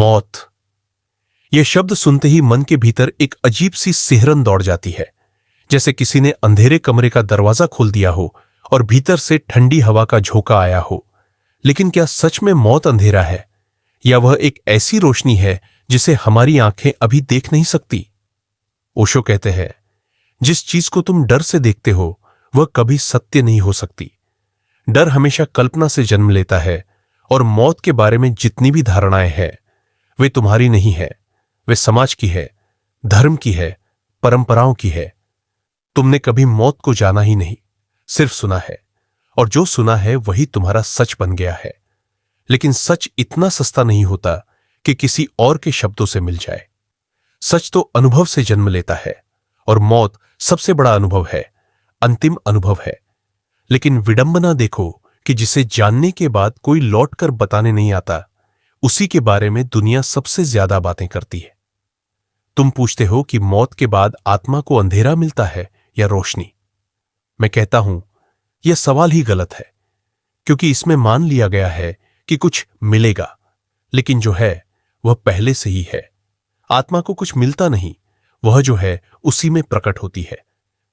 मौत। यह शब्द सुनते ही मन के भीतर एक अजीब सी सिहरन दौड़ जाती है, जैसे किसी ने अंधेरे कमरे का दरवाजा खोल दिया हो और भीतर से ठंडी हवा का झोंका आया हो। लेकिन क्या सच में मौत अंधेरा है, या वह एक ऐसी रोशनी है जिसे हमारी आंखें अभी देख नहीं सकती? ओशो कहते हैं, जिस चीज को तुम डर से देखते हो वह कभी सत्य नहीं हो सकती। डर हमेशा कल्पना से जन्म लेता है, और मौत के बारे में जितनी भी धारणाएं हैं वे तुम्हारी नहीं है, वे समाज की है, धर्म की है, परंपराओं की है। तुमने कभी मौत को जाना ही नहीं, सिर्फ सुना है, और जो सुना है वही तुम्हारा सच बन गया है। लेकिन सच इतना सस्ता नहीं होता कि किसी और के शब्दों से मिल जाए। सच तो अनुभव से जन्म लेता है, और मौत सबसे बड़ा अनुभव है, अंतिम अनुभव है। लेकिन विडंबना देखो कि जिसे जानने के बाद कोई लौटकर बताने नहीं आता, उसी के बारे में दुनिया सबसे ज्यादा बातें करती है। तुम पूछते हो कि मौत के बाद आत्मा को अंधेरा मिलता है या रोशनी। मैं कहता हूं यह सवाल ही गलत है, क्योंकि इसमें मान लिया गया है कि कुछ मिलेगा, लेकिन जो है वह पहले से ही है। आत्मा को कुछ मिलता नहीं, वह जो है उसी में प्रकट होती है।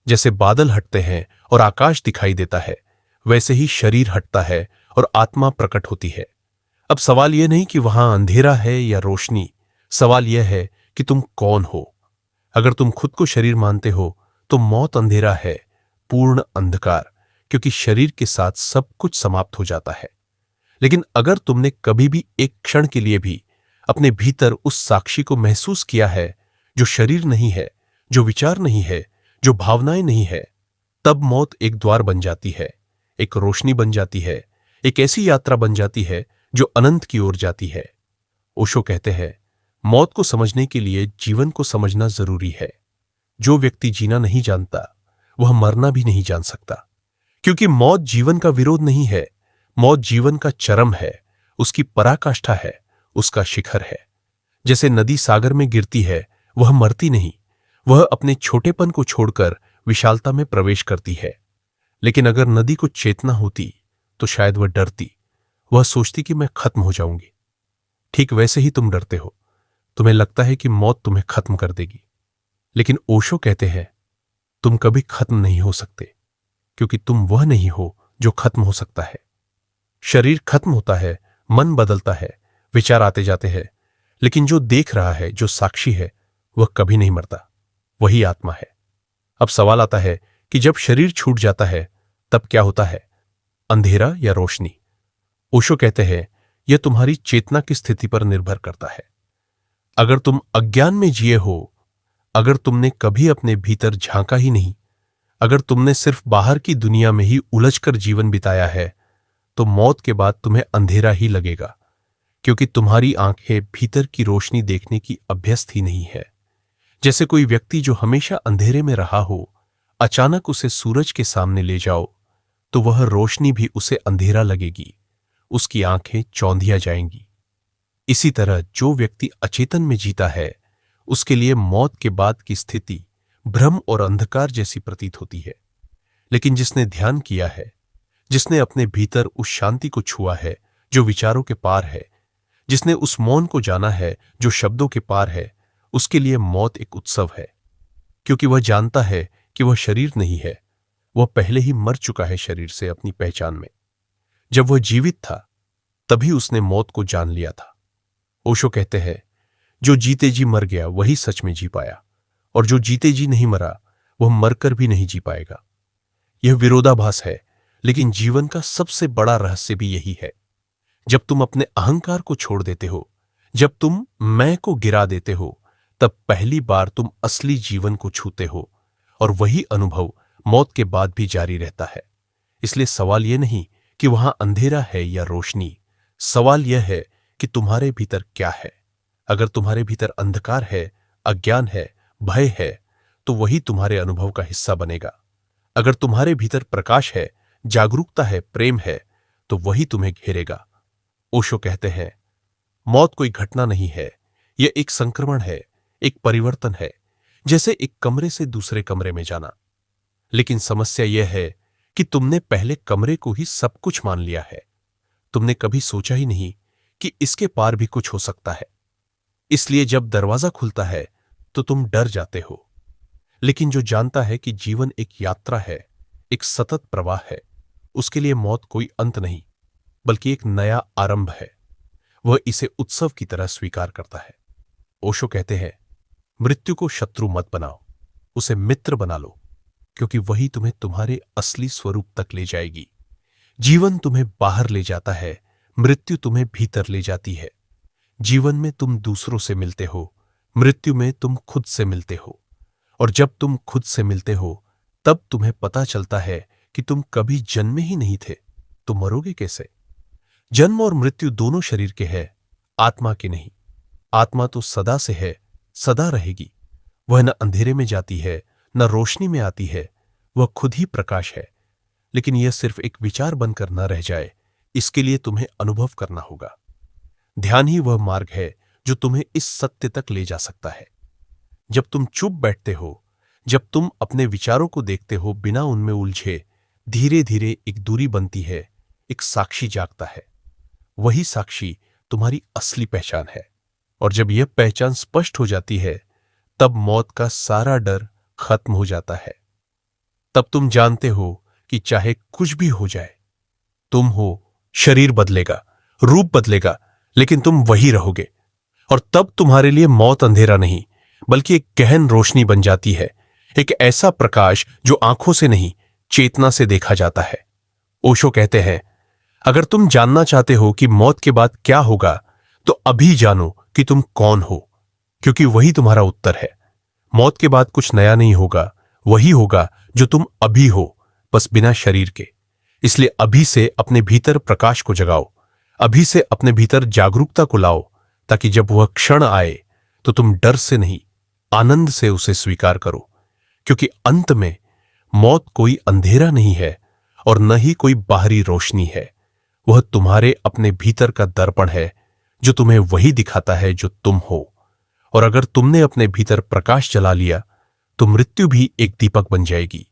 जैसे बादल हटते हैं और आकाश दिखाई देता है, वैसे ही शरीर हटता है और आत्मा प्रकट होती है। अब सवाल यह नहीं कि वहां अंधेरा है या रोशनी, सवाल यह है कि तुम कौन हो। अगर तुम खुद को शरीर मानते हो तो मौत अंधेरा है, पूर्ण अंधकार, क्योंकि शरीर के साथ सब कुछ समाप्त हो जाता है। लेकिन अगर तुमने कभी भी एक क्षण के लिए भी अपने भीतर उस साक्षी को महसूस किया है, जो शरीर नहीं है, जो विचार नहीं है, जो भावनाएं नहीं है, तब मौत एक द्वार बन जाती है, एक रोशनी बन जाती है, एक ऐसी यात्रा बन जाती है जो अनंत की ओर जाती है। ओशो कहते हैं, मौत को समझने के लिए जीवन को समझना जरूरी है। जो व्यक्ति जीना नहीं जानता वह मरना भी नहीं जान सकता, क्योंकि मौत जीवन का विरोध नहीं है। मौत जीवन का चरम है, उसकी पराकाष्ठा है, उसका शिखर है। जैसे नदी सागर में गिरती है, वह मरती नहीं, वह अपने छोटेपन को छोड़कर विशालता में प्रवेश करती है। लेकिन अगर नदी को चेतना होती तो शायद वह डरती, वह सोचती कि मैं खत्म हो जाऊंगी। ठीक वैसे ही तुम डरते हो, तुम्हें लगता है कि मौत तुम्हें खत्म कर देगी। लेकिन ओशो कहते हैं, तुम कभी खत्म नहीं हो सकते, क्योंकि तुम वह नहीं हो जो खत्म हो सकता है। शरीर खत्म होता है, मन बदलता है, विचार आते जाते हैं, लेकिन जो देख रहा है, जो साक्षी है, वह कभी नहीं मरता, वही आत्मा है। अब सवाल आता है कि जब शरीर छूट जाता है तब क्या होता है, अंधेरा या रोशनी? ओशो कहते हैं, यह तुम्हारी चेतना की स्थिति पर निर्भर करता है। अगर तुम अज्ञान में जिए हो, अगर तुमने कभी अपने भीतर झांका ही नहीं, अगर तुमने सिर्फ बाहर की दुनिया में ही उलझकर जीवन बिताया है, तो मौत के बाद तुम्हें अंधेरा ही लगेगा, क्योंकि तुम्हारी आंखें भीतर की रोशनी देखने की अभ्यस्त ही नहीं है। जैसे कोई व्यक्ति जो हमेशा अंधेरे में रहा हो, अचानक उसे सूरज के सामने ले जाओ तो वह रोशनी भी उसे अंधेरा लगेगी, उसकी आंखें चौंधिया जाएंगी। इसी तरह जो व्यक्ति अचेतन में जीता है, उसके लिए मौत के बाद की स्थिति भ्रम और अंधकार जैसी प्रतीत होती है। लेकिन जिसने ध्यान किया है, जिसने अपने भीतर उस शांति को छुआ है जो विचारों के पार है, जिसने उस मौन को जाना है जो शब्दों के पार है, उसके लिए मौत एक उत्सव है, क्योंकि वह जानता है कि वह शरीर नहीं है, वह पहले ही मर चुका है शरीर से अपनी पहचान में। जब वह जीवित था तभी उसने मौत को जान लिया था। ओशो कहते हैं, जो जीते जी मर गया वही सच में जी पाया, और जो जीते जी नहीं मरा वह मरकर भी नहीं जी पाएगा। यह विरोधाभास है, लेकिन जीवन का सबसे बड़ा रहस्य भी यही है। जब तुम अपने अहंकार को छोड़ देते हो, जब तुम मैं को गिरा देते हो, तब पहली बार तुम असली जीवन को छूते हो, और वही अनुभव मौत के बाद भी जारी रहता है। इसलिए सवाल यह नहीं कि वहां अंधेरा है या रोशनी, सवाल यह है कि तुम्हारे भीतर क्या है। अगर तुम्हारे भीतर अंधकार है, अज्ञान है, भय है, तो वही तुम्हारे अनुभव का हिस्सा बनेगा। अगर तुम्हारे भीतर प्रकाश है, जागरूकता है, प्रेम है, तो वही तुम्हें घेरेगा। ओशो कहते हैं, मौत कोई घटना नहीं है, यह एक संक्रमण है, एक परिवर्तन है, जैसे एक कमरे से दूसरे कमरे में जाना। लेकिन समस्या यह है कि तुमने पहले कमरे को ही सब कुछ मान लिया है। तुमने कभी सोचा ही नहीं कि इसके पार भी कुछ हो सकता है। इसलिए जब दरवाजा खुलता है तो तुम डर जाते हो। लेकिन जो जानता है कि जीवन एक यात्रा है, एक सतत प्रवाह है, उसके लिए मौत कोई अंत नहीं बल्कि एक नया आरंभ है। वह इसे उत्सव की तरह स्वीकार करता है। ओशो कहते हैं, मृत्यु को शत्रु मत बनाओ, उसे मित्र बना लो, क्योंकि वही तुम्हें तुम्हारे असली स्वरूप तक ले जाएगी। जीवन तुम्हें बाहर ले जाता है, मृत्यु तुम्हें भीतर ले जाती है। जीवन में तुम दूसरों से मिलते हो, मृत्यु में तुम खुद से मिलते हो। और जब तुम खुद से मिलते हो तब तुम्हें पता चलता है कि तुम कभी जन्मे ही नहीं थे, तो मरोगे कैसे? जन्म और मृत्यु दोनों शरीर के हैं, आत्मा के नहीं। आत्मा तो सदा से है, सदा रहेगी। वह न अंधेरे में जाती है, न रोशनी में आती है। वह खुद ही प्रकाश है। लेकिन यह सिर्फ एक विचार बनकर न रह जाए, इसके लिए तुम्हें अनुभव करना होगा। ध्यान ही वह मार्ग है जो तुम्हें इस सत्य तक ले जा सकता है। जब तुम चुप बैठते हो, जब तुम अपने विचारों को देखते हो बिना उनमें उलझे, धीरे धीरे एक दूरी बनती है, एक साक्षी जागता है। वही साक्षी तुम्हारी असली पहचान है। और जब यह पहचान स्पष्ट हो जाती है, तब मौत का सारा डर खत्म हो जाता है। तब तुम जानते हो कि चाहे कुछ भी हो जाए, तुम हो, शरीर बदलेगा, रूप बदलेगा, लेकिन तुम वही रहोगे। और तब तुम्हारे लिए मौत अंधेरा नहीं बल्कि एक गहन रोशनी बन जाती है, एक ऐसा प्रकाश जो आंखों से नहीं, चेतना से देखा जाता है। ओशो कहते हैं, अगर तुम जानना चाहते हो कि मौत के बाद क्या होगा, तो अभी जानो कि तुम कौन हो, क्योंकि वही तुम्हारा उत्तर है। मौत के बाद कुछ नया नहीं होगा, वही होगा जो तुम अभी हो, बस बिना शरीर के। इसलिए अभी से अपने भीतर प्रकाश को जगाओ, अभी से अपने भीतर जागरूकता को लाओ, ताकि जब वह क्षण आए तो तुम डर से नहीं, आनंद से उसे स्वीकार करो। क्योंकि अंत में मौत कोई अंधेरा नहीं है और न ही कोई बाहरी रोशनी है। वह तुम्हारे अपने भीतर का दर्पण है जो तुम्हें वही दिखाता है जो तुम हो। और अगर तुमने अपने भीतर प्रकाश जला लिया तो मृत्यु भी एक दीपक बन जाएगी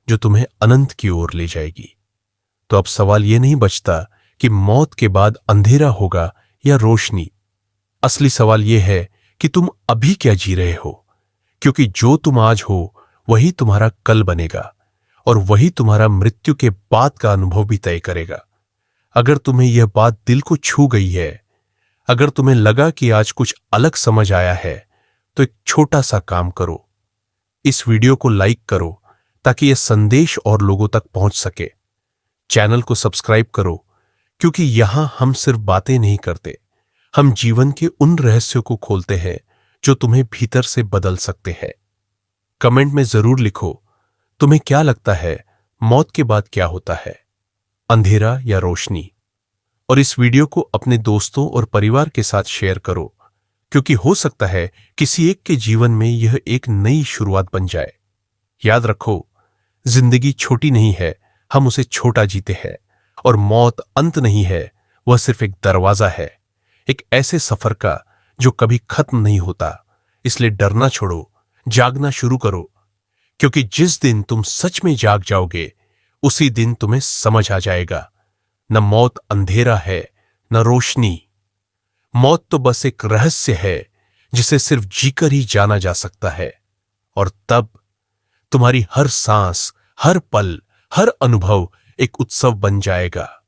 जो तुम्हें अनंत की ओर ले जाएगी। तो अब सवाल यह नहीं बचता कि मौत के बाद अंधेरा होगा या रोशनी। असली सवाल यह है कि तुम अभी क्या जी रहे हो, क्योंकि जो तुम आज हो वही तुम्हारा कल बनेगा और वही तुम्हारा मृत्यु के बाद का अनुभव भी तय करेगा। अगर तुम्हें यह बात दिल को छू गई है, अगर तुम्हें लगा कि आज कुछ अलग समझ आया है, तो एक छोटा सा काम करो, इस वीडियो को लाइक करो ताकि यह संदेश और लोगों तक पहुंच सके। चैनल को सब्सक्राइब करो, क्योंकि यहां हम सिर्फ बातें नहीं करते, हम जीवन के उन रहस्यों को खोलते हैं जो तुम्हें भीतर से बदल सकते हैं। कमेंट में जरूर लिखो, तुम्हें क्या लगता है मौत के बाद क्या होता है, अंधेरा या रोशनी? और इस वीडियो को अपने दोस्तों और परिवार के साथ शेयर करो, क्योंकि हो सकता है किसी एक के जीवन में यह एक नई शुरुआत बन जाए। याद रखो, जिंदगी छोटी नहीं है, हम उसे छोटा जीते हैं। और मौत अंत नहीं है, वह सिर्फ एक दरवाजा है, एक ऐसे सफर का जो कभी खत्म नहीं होता। इसलिए डरना छोड़ो, जागना शुरू करो, क्योंकि जिस दिन तुम सच में जाग जाओगे, उसी दिन तुम्हें समझ आ जाएगा, न मौत अंधेरा है न रोशनी। मौत तो बस एक रहस्य है जिसे सिर्फ जीकर ही जाना जा सकता है। और तब तुम्हारी हर सांस, हर पल, हर अनुभव एक उत्सव बन जाएगा।